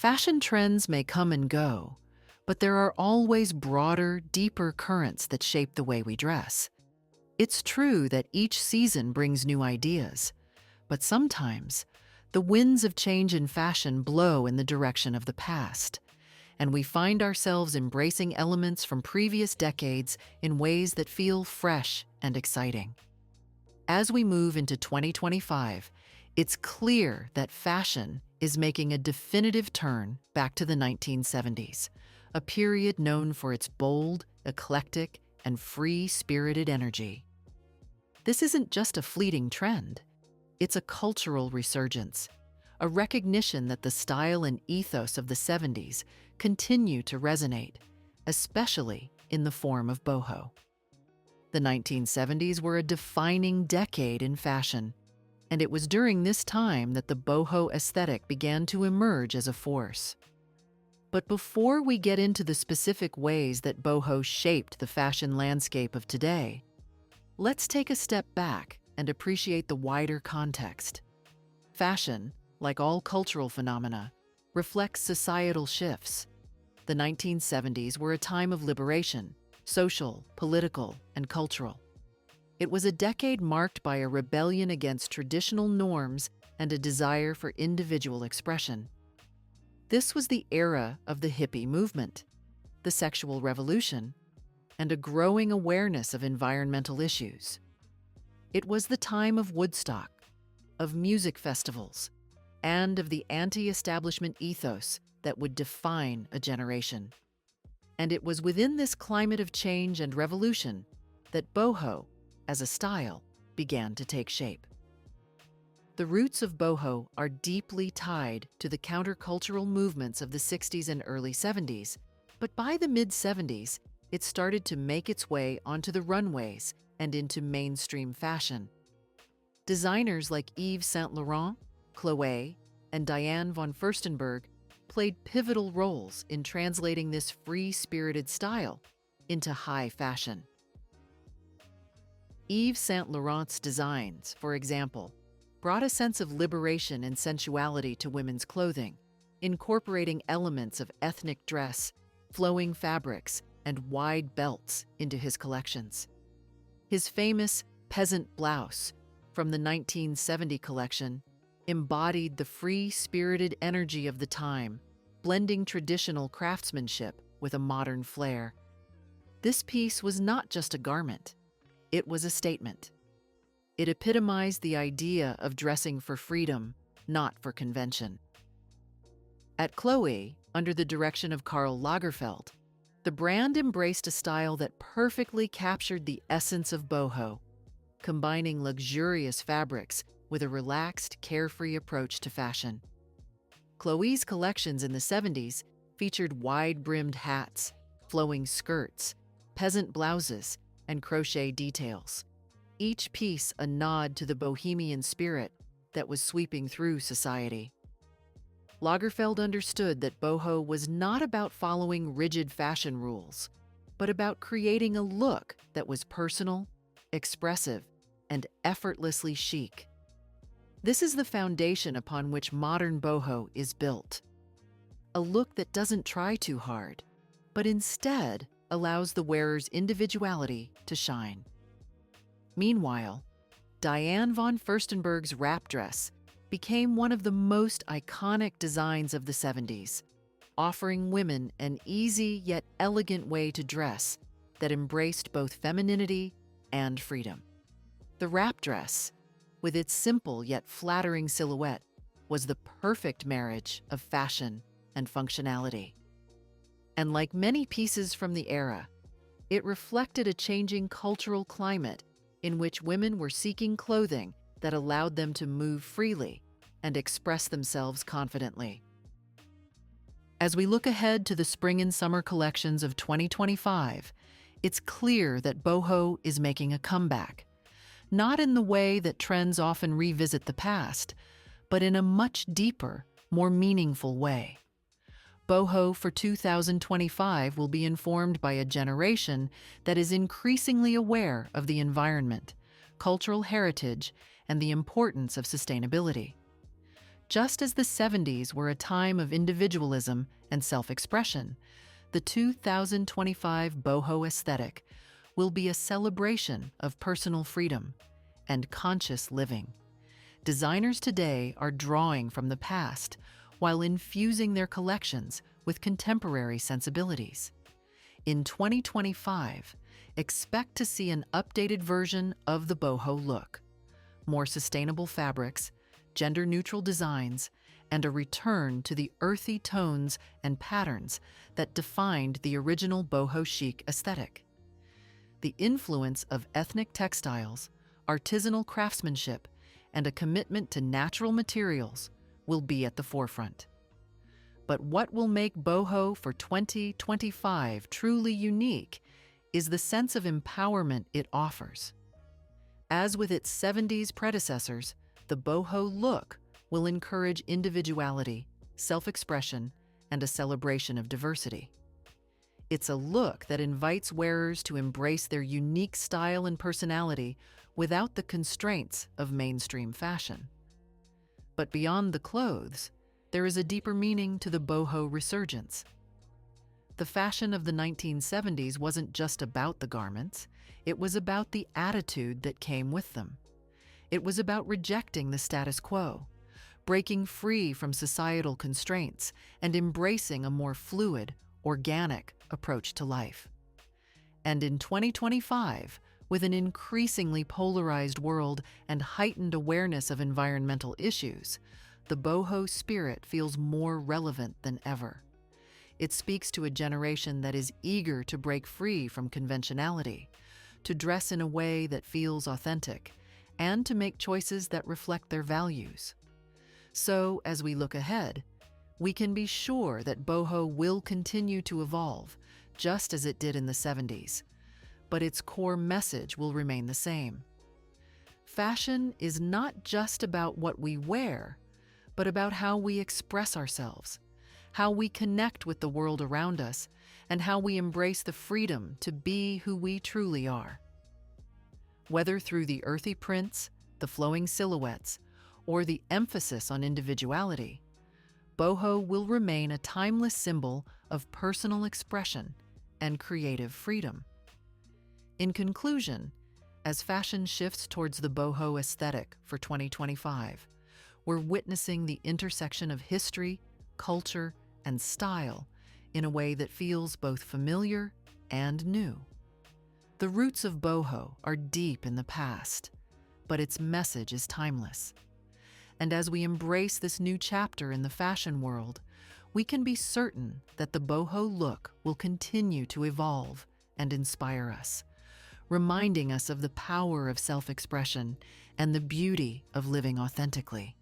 Fashion trends may come and go, but there are always broader, deeper currents that shape the way we dress. It's true that each season brings new ideas, but sometimes the winds of change in fashion blow in the direction of the past, and we find ourselves embracing elements from previous decades in ways that feel fresh and exciting. As we move into 2025, it's clear that fashion is making a definitive turn back to the 1970s, a period known for its bold, eclectic, and free-spirited energy. This isn't just a fleeting trend. It's a cultural resurgence, a recognition that the style and ethos of the 70s continue to resonate, especially in the form of boho. The 1970s were a defining decade in fashion, and it was during this time that the boho aesthetic began to emerge as a force. But before we get into the specific ways that boho shaped the fashion landscape of today, let's take a step back and appreciate the wider context. Fashion, like all cultural phenomena, reflects societal shifts. The 1970s were a time of liberation, social, political, and cultural. It was a decade marked by a rebellion against traditional norms and a desire for individual expression. This was the era of the hippie movement, the sexual revolution, and a growing awareness of environmental issues. It was the time of Woodstock, of music festivals, and of the anti-establishment ethos that would define a generation. And it was within this climate of change and revolution that boho, as a style, began to take shape. The roots of boho are deeply tied to the countercultural movements of the 60s and early 70s, but by the mid-70s, it started to make its way onto the runways and into mainstream fashion. Designers like Yves Saint Laurent, Chloé, and Diane von Furstenberg played pivotal roles in translating this free-spirited style into high fashion. Yves Saint Laurent's designs, for example, brought a sense of liberation and sensuality to women's clothing, incorporating elements of ethnic dress, flowing fabrics, and wide belts into his collections. His famous peasant blouse from the 1970 collection embodied the free-spirited energy of the time, blending traditional craftsmanship with a modern flair. This piece was not just a garment, it was a statement. It epitomized the idea of dressing for freedom, not for convention. At Chloé, under the direction of Karl Lagerfeld, the brand embraced a style that perfectly captured the essence of boho, combining luxurious fabrics with a relaxed, carefree approach to fashion. Chloé's collections in the 70s featured wide-brimmed hats, flowing skirts, peasant blouses, and crochet details, each piece a nod to the bohemian spirit that was sweeping through society. Lagerfeld understood that boho was not about following rigid fashion rules, but about creating a look that was personal, expressive, and effortlessly chic. This is the foundation upon which modern boho is built. A look that doesn't try too hard, but instead allows the wearer's individuality to shine. Meanwhile, Diane von Furstenberg's wrap dress became one of the most iconic designs of the 70s, offering women an easy yet elegant way to dress that embraced both femininity and freedom. The wrap dress, with its simple yet flattering silhouette, was the perfect marriage of fashion and functionality. And like many pieces from the era, it reflected a changing cultural climate in which women were seeking clothing that allowed them to move freely and express themselves confidently. As we look ahead to the spring and summer collections of 2025, it's clear that boho is making a comeback, not in the way that trends often revisit the past, but in a much deeper, more meaningful way. Boho for 2025 will be informed by a generation that is increasingly aware of the environment, cultural heritage, and the importance of sustainability. Just as the 70s were a time of individualism and self-expression, the 2025 Boho aesthetic will be a celebration of personal freedom and conscious living. Designers today are drawing from the past while infusing their collections with contemporary sensibilities. In 2025, expect to see an updated version of the boho look, more sustainable fabrics, gender-neutral designs, and a return to the earthy tones and patterns that defined the original boho chic aesthetic. The influence of ethnic textiles, artisanal craftsmanship, and a commitment to natural materials will be at the forefront. But what will make boho for 2025 truly unique is the sense of empowerment it offers. As with its 70s predecessors, the boho look will encourage individuality, self-expression, and a celebration of diversity. It's a look that invites wearers to embrace their unique style and personality without the constraints of mainstream fashion. But beyond the clothes, there is a deeper meaning to the boho resurgence. The fashion of the 1970s wasn't just about the garments, it was about the attitude that came with them. It was about rejecting the status quo, breaking free from societal constraints, and embracing a more fluid, organic approach to life. And in 2025, with an increasingly polarized world and heightened awareness of environmental issues, the boho spirit feels more relevant than ever. It speaks to a generation that is eager to break free from conventionality, to dress in a way that feels authentic, and to make choices that reflect their values. So, as we look ahead, we can be sure that boho will continue to evolve, just as it did in the 70s, but its core message will remain the same. Fashion is not just about what we wear, but about how we express ourselves, how we connect with the world around us, and how we embrace the freedom to be who we truly are. Whether through the earthy prints, the flowing silhouettes, or the emphasis on individuality, boho will remain a timeless symbol of personal expression and creative freedom. In conclusion, as fashion shifts towards the boho aesthetic for 2025, we're witnessing the intersection of history, culture, and style in a way that feels both familiar and new. The roots of boho are deep in the past, but its message is timeless. And as we embrace this new chapter in the fashion world, we can be certain that the boho look will continue to evolve and inspire us, reminding us of the power of self-expression and the beauty of living authentically.